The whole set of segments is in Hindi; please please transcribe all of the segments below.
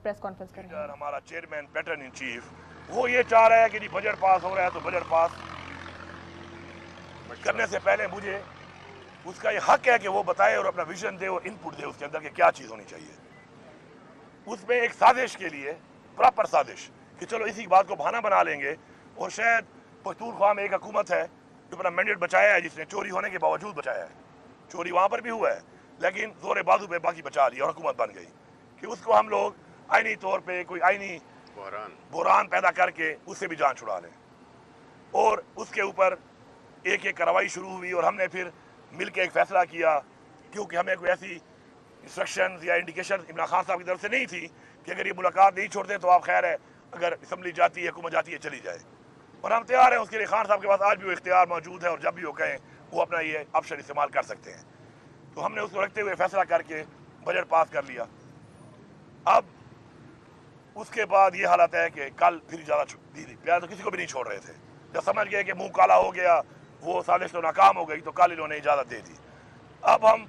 प्रेस कॉन्फ्रेंस करेंगे। हमारा चेयरमैन पैटर्न इन चीफ वो ये चाह रहा है कि जी बजट पास हो रहा है तो बजट पास करने से पहले मुझे उसका ये हक है कि वो बताए और अपना विजन दे और इनपुट दे उसके अंदर कि क्या चीज़ होनी चाहिए। उसमें एक साजिश के लिए प्रॉपर साजिश कि चलो इसी बात को बहाना बना लेंगे और शायद पख्तूनख्वा में एक हुकूमत है जो अपना मैंडेट बचाया है, जिसने चोरी होने के बावजूद बचाया है। चोरी वहाँ पर भी हुआ है लेकिन जोर बाजू पे बाकी बचा लिया और हुकूमत बन गई कि उसको हम लोग आईनी तौर पे कोई आईनी बुहरान पैदा करके उससे भी जान छुड़ा लें। और उसके ऊपर एक एक कार्रवाई शुरू हुई और हमने फिर मिल के एक फैसला किया, क्योंकि हमें कोई ऐसी इंस्ट्रक्शन या इंडिकेशन इमरान खान साहब की तरफ से नहीं थी कि अगर ये मुलाकात नहीं छोड़ते तो आप खैर है, अगर असम्बली जाती है, हुकूमत जाती है, चली जाए। और हम तैयार हैं उसके लिए। खान साहब के पास आज भी वो इख्तियार मौजूद है और जब भी वो कहें वो अपना ये ऑप्शन इस्तेमाल कर सकते हैं। तो हमने उसको रखते हुए फैसला करके बजट पास कर लिया। अब उसके बाद ये हालत है कि कल फिर ज़्यादा प्यार तो किसी को भी नहीं छोड़ रहे थे। जब समझ गए कि मुंह काला हो गया, वो साजिश तो नाकाम हो गई, तो कल इन्होंने इजाज़त दे दी। अब हम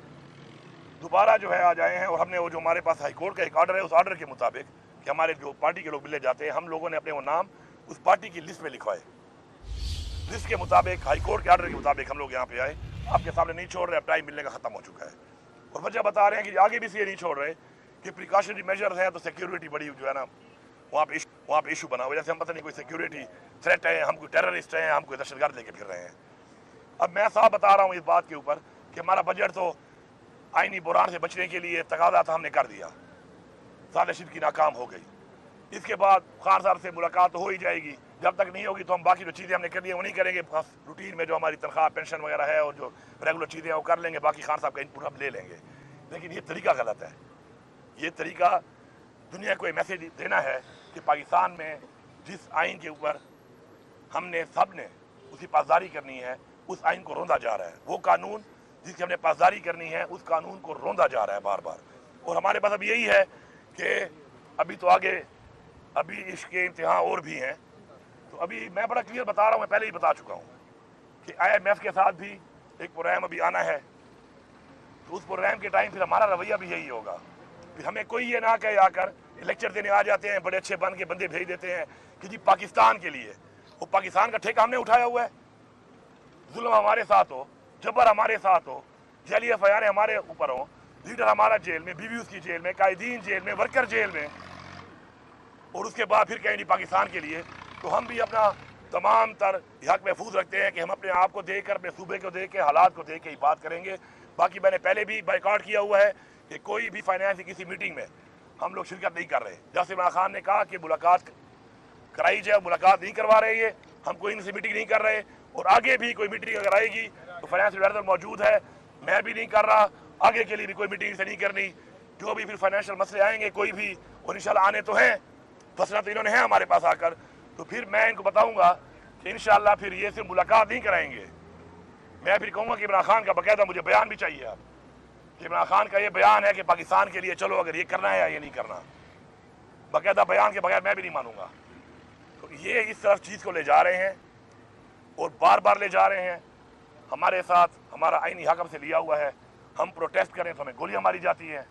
दोबारा जो है आ जाए हैं और हमने वो जो हमारे पास हाईकोर्ट का एक ऑर्डर है, उस ऑर्डर के मुताबिक कि हमारे जो पार्टी के लोग मिले जाते हैं, हम लोगों ने अपने वो नाम उस पार्टी की लिस्ट में लिखवाए। लिस्ट के मुताबिक, हाईकोर्ट के ऑर्डर के मुताबिक हम लोग यहाँ पे आए। आपके सामने नहीं छोड़ रहे, अब टाइम मिलने का ख़त्म हो चुका है। और वजह बता रहे हैं कि आगे भी इसलिए नहीं छोड़ रहे कि प्रिकॉशनरी मेजर्स हैं, तो सिक्योरिटी बड़ी जो है ना वहाँ पे इशू बना हुआ। जैसे हम पता नहीं कोई सिक्योरिटी थ्रेट है, हम कोई टेररिस्ट हैं, हम कोई दहशतगर्द लेके फिर रहे हैं। अब मैं साफ बता रहा हूँ इस बात के ऊपर कि हमारा बजट तो आईनी बुरान से बचने के लिए तकाजा था, हमने कर दिया, साजिश की नाकाम हो गई। इसके बाद खान साहब से मुलाकात तो हो ही जाएगी, जब तक नहीं होगी तो हम बाकी जो चीज़ें हमने कर दी वो नहीं करेंगे। बस रूटीन में जो हमारी तनख्वाह पेंशन वगैरह है और जो रेगुलर चीज़ें हैं वो कर लेंगे, बाकी खान साहब का इनपुट हम ले लेंगे। लेकिन ये तरीका गलत है। ये तरीका दुनिया को ये मैसेज देना है कि पाकिस्तान में जिस आइन के ऊपर हमने सब ने उसकी पासदारी करनी है, उस आइन को रोंदा जा रहा है। वो कानून जिसकी हमने पासदारी करनी है, उस कानून को रोंदा जा रहा है बार बार। और हमारे पास अब यही है कि अभी तो आगे अभी इसके इम्तिहान और भी हैं। तो अभी मैं बड़ा क्लियर बता रहा हूँ, मैं पहले ही बता चुका हूँ कि IMF के साथ भी एक प्रोग्राम अभी आना है। तो उस प्रोग्राम के टाइम फिर हमारा रवैया भी यही होगा। फिर हमें कोई ये ना कहे आकर लेक्चर देने आ जाते हैं, बड़े अच्छे बन के बंदे भेज देते हैं कि जी पाकिस्तान के लिए। वो पाकिस्तान का ठेका हमने उठाया हुआ है। जुल्म हमारे साथ हो, जबर हमारे साथ हो, जैली FIR हमारे ऊपर हो, लीडर हमारा जेल में, बीवी उसकी जेल में, कायदीन जेल में, वर्कर जेल में, और उसके बाद फिर कहें नहीं पाकिस्तान के लिए। तो हम भी अपना तमाम तर हक महफूज रखते हैं कि हम अपने आप को देकर, अपने सूबे को देख के, हालात को देख के ही बात करेंगे। बाकी मैंने पहले भी बाइकआउट किया हुआ है कि कोई भी फाइनेंस की किसी मीटिंग में हम लोग शिरकत नहीं कर रहे। जब इमरान खान ने कहा कि मुलाकात कराई जाए, मुलाकात नहीं करवा रहे, ये हम कोई इनसे मीटिंग नहीं कर रहे। और आगे भी कोई मीटिंग अगर आएगी तो फाइनेंस एडवाइजर मौजूद है, मैं भी नहीं कर रहा, आगे के लिए भी कोई मीटिंग से नहीं करनी। जो भी फिर फाइनेंशियल मसले आएंगे कोई भी, और इंशाल्लाह आने तो हैं, फसना तो इन्होंने है हमारे पास आकर, तो फिर मैं इनको बताऊंगा कि इंशाल्लाह फिर ये सिर्फ मुलाकात नहीं कराएंगे। मैं फिर कहूँगा कि इमरान खान का बाकायदा मुझे बयान भी चाहिए आप कि इमरान खान का ये बयान है कि पाकिस्तान के लिए चलो अगर ये करना है या ये नहीं करना। बाकायदा बयान के बगैर मैं भी नहीं मानूंगा। तो ये इस तरफ चीज़ को ले जा रहे हैं और बार बार ले जा रहे हैं। हमारे साथ हमारा आईनी हक हमसे लिया हुआ है। हम प्रोटेस्ट करें तो हमें गोलियां मारी जाती हैं,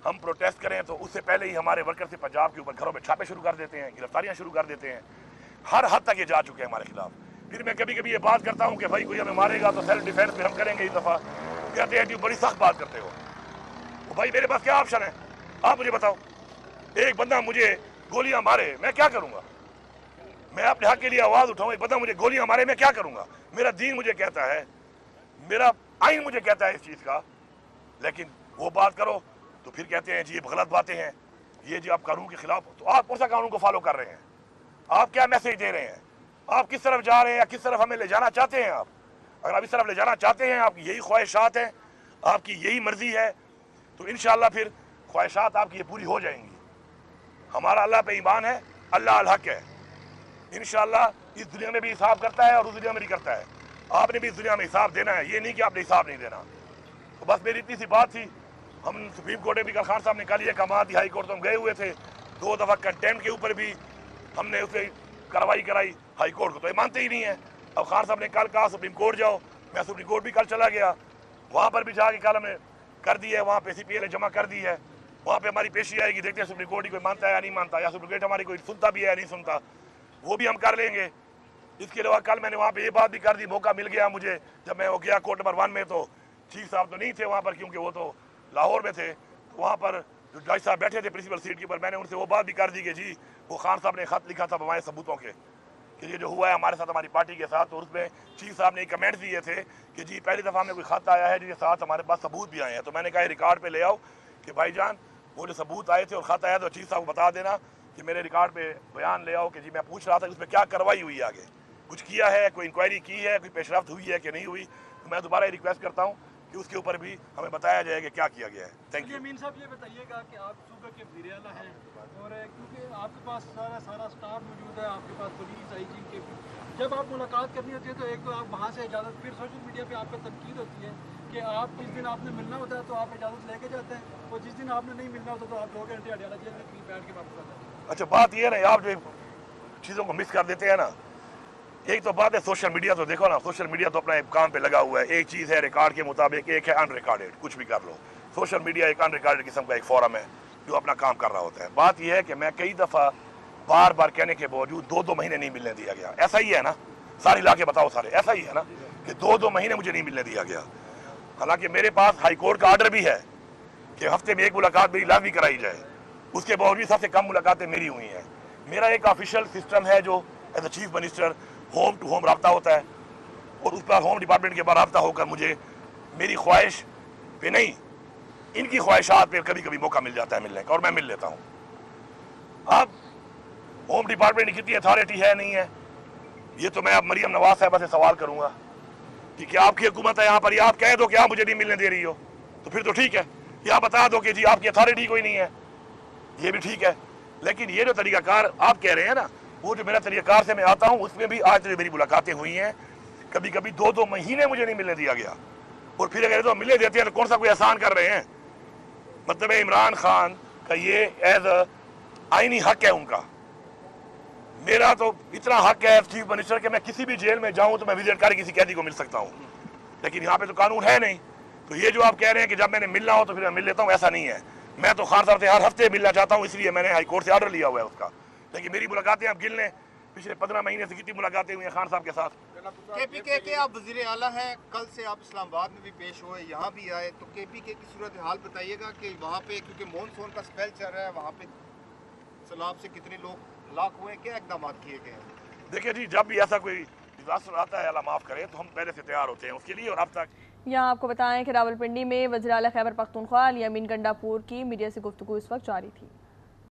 हम प्रोटेस्ट करें तो उससे पहले ही हमारे वर्कर से पंजाब के ऊपर घरों में छापे शुरू कर देते हैं, गिरफ्तारियां शुरू कर देते हैं। हर हद तक ये जा चुके हैं हमारे खिलाफ। फिर मैं कभी कभी ये बात करता हूँ कि भाई कोई हमें मारेगा तो सेल्फ डिफेंस में हम करेंगे। इस दफ़ा कहते हैं कि बड़ी सख्त बात करते हो। तो भाई मेरे पास क्या ऑप्शन है, आप मुझे बताओ। एक बंदा मुझे गोलियां मारे, मैं क्या करूँगा? मैं अपने हक के लिए आवाज़ उठाऊँ, एक बंदा मुझे गोलियां मारे, मैं क्या करूँगा? मेरा दीन मुझे कहता है, मेरा आइन मुझे कहता है इस चीज़ का, लेकिन वो बात करो तो फिर कहते हैं जी ये गलत बातें हैं, ये जी आप कानून के खिलाफ। तो आप कौन सा कानून को फॉलो कर रहे हैं? आप क्या मैसेज दे रहे हैं? आप किस तरफ जा रहे हैं या किस तरफ हमें ले जाना चाहते हैं? आप अगर आप इस तरफ ले जाना चाहते हैं, आपकी यही ख्वाहिशात हैं, आपकी यही मर्जी है, तो इंशाअल्लाह फिर ख्वाहिशात आपकी ये पूरी हो जाएंगी। हमारा अल्लाह पे ईमान है, अल्लाह अल हक है। इंशाअल्लाह इस दुनिया में भी हिसाब करता है और उस दुनिया में भी करता है। आपने भी इस दुनिया में हिसाब देना है, ये नहीं कि आपने हिसाब नहीं देना। तो बस मेरी इतनी सी बात थी। हम सुप्रीम कोर्ट में भी कल खान साहब ने कहा लिया कमा थी, हाई कोर्ट तो हम गए हुए थे। 2 दफ़ा कंटेम्प्ट के ऊपर भी हमने उसे कार्रवाई कराई हाई कोर्ट को, तो ये मानते ही नहीं है। अब खान साहब ने कल कहा सुप्रीम कोर्ट जाओ, मैं सुप्रीम कोर्ट भी कल चला गया, वहाँ पर भी जाके कल हमने कर दी है, वहाँ पे CPL जमा कर दी है। वहाँ पे हमारी पेशी आएगी, देखते हैं सुप्रीम कोर्ट ही कोई मानता है या नहीं मानता, या सुप्रीम कोर्ट हमारी कोई सुनता भी है या नहीं सुनता, वो भी हम कर लेंगे। इसके अलावा कल मैंने वहाँ पे ये बात भी कर दी, मौका मिल गया मुझे, जब मैं वो गया कोर्ट नंबर 1 में, तो चीफ साहब तो नहीं थे वहाँ पर क्योंकि वो तो लाहौर में थे। तो वहाँ पर जो जज साहब बैठे थे प्रिंसिपल सीट के ऊपर, मैंने उनसे वो बात भी कर दी कि जी वो खान साहब ने खत लिखा था हमारे सबूतों के कि ये जो हुआ है हमारे साथ हमारी पार्टी के साथ, तो उसमें चीफ साहब ने कमेंट दिए थे कि जी पहली दफ़ा हमें कोई खत आया है जिसके साथ हमारे पास सबूत भी आए हैं। तो मैंने कहा रिकॉर्ड पे ले आओ कि भाईजान वो जो सबूत आए थे और खत आया तो चीफ साहब को बता देना कि मेरे रिकॉर्ड पे बयान ले आओ कि जी मैं पूछ रहा था कि उसमें क्या कार्रवाई हुई, आगे कुछ किया है, कोई इंक्वायरी की है, कोई पेशरफ्त हुई है कि नहीं हुई। तो मैं दोबारा रिक्वेस्ट करता हूँ कि उसके ऊपर भी हमें बताया जाए कि क्या किया गया है। Thank you. अमीन साहब, ये बताइएगा कि आप सूबे के वज़ीर आला हैं और क्योंकि आपके पास सारा स्टाफ मौजूद है, आपके पास पुलिस आईजी के, जब आप मुलाकात करनी होती है तो एक तो आप वहाँ से इजाज़त, फिर सोशल मीडिया पे आप पर तनकीद होती है कि आप जिस दिन आपने मिलना होता है तो आप इजाज़त लेके जाते हैं और जिस दिन आपने नहीं मिलना होता तो आप 2 घंटे अडियाला जेल में कहीं बैठ के वापस आ जाते हैं। अच्छा, बात ये है ना, आप जो चीज़ों को मिस कर देते हैं ना, एक तो बात है सोशल मीडिया, तो देखो ना सोशल मीडिया तो अपना काम पे लगा हुआ है। एक चीज़ है रिकॉर्ड के मुताबिक, एक है अनरिकॉर्डेड, कुछ भी कर लो। सोशल मीडिया एक अनरिकॉर्डेड किस्म का एक फोरम है जो अपना काम कर रहा होता है। बात यह है कि मैं कई दफ़ा बार बार कहने के बावजूद 2-2 महीने नहीं मिलने दिया गया। ऐसा ही है ना, सारी ला के बताओ सारे, ऐसा ही है ना कि 2-2 महीने मुझे नहीं मिलने दिया गया। हालांकि मेरे पास हाई कोर्ट का ऑर्डर भी है कि हफ्ते में एक मुलाकात मेरी लाजमी कराई जाए, उसके बावजूद सबसे कम मुलाकातें मेरी हुई हैं। मेरा एक ऑफिशियल सिस्टम है जो as a chief minister home to home रब्ता होता है और उस पर होम डिपार्टमेंट के बाद रब्ता होकर मुझे मेरी ख्वाहिश पे नहीं, इनकी ख्वाहिशात पे कभी कभी मौका मिल जाता है मिलने का और मैं मिल लेता हूँ। अब होम डिपार्टमेंट की कितनी अथॉरिटी है नहीं है, ये तो मैं अब मरियम नवाज साहबा से सवाल करूँगा कि क्या आपकी हुकूमत है यहाँ पर, या आप कह दो कि आप मुझे नहीं मिलने दे रही हो तो फिर तो ठीक है, या बता दो कि जी आपकी अथॉरिटी कोई नहीं है, ये भी ठीक है। लेकिन ये जो तरीकाकार आप कह रहे हैं ना, वो जो मेरा तरीकाकार से मैं आता हूँ उसमें भी आज जो मेरी मुलाकातें हुई हैं, कभी कभी 2-2 महीने मुझे नहीं मिलने दिया गया। और फिर अगर तो मिलने देते हैं तो कौन सा कोई एहसान कर रहे हैं। मतलब इमरान खान का ये एज आईनी हक है उनका, मेरा तो इतना हक है चीफ मिनिस्टर कि मैं किसी भी जेल में जाऊं तो मैं विजिट करके किसी कैदी को मिल सकता हूं, लेकिन यहाँ पे तो कानून है नहीं। तो ये जो आप कह रहे हैं कि जब मैंने मिलना हो तो फिर मैं मिल लेता हूँ, ऐसा नहीं है। मैं तो खान साहब से हर हफ्ते मिलना चाहता हूँ, इसलिए मैंने हाई कोर्ट से ऑर्डर लिया हुआ है उसका। लेकिन मेरी मुलाकातें आप गिन लें, पिछले 15 महीने से कितनी मुलाकातें हुई हैं खान साहब के साथ। केपीके के आप वज़ीर आला हैं, कल से आप इस्लामाबाद में भी पेश हुए, यहाँ भी आए, तो केपीके की सूरत हाल बताइएगा कि वहाँ पे क्योंकि मानसून का स्पेल चल रहा है, वहाँ पे सैलाब से कितने लोग हलाक हुए, क्या इकदाम किए गए हैं? देखिए जी, जब भी ऐसा कोई डिजास्टर आता है, अल्लाह माफ़ करे, तो हम पहले से तैयार होते हैं उसके लिए। और अब तक यहाँ आपको बताएं कि रावलपिंडी में वज़ीर आला खैबर पख्तूनख्वा अली अमीन गंडापुर की मीडिया से गुफ्तगू इस वक्त जारी थी।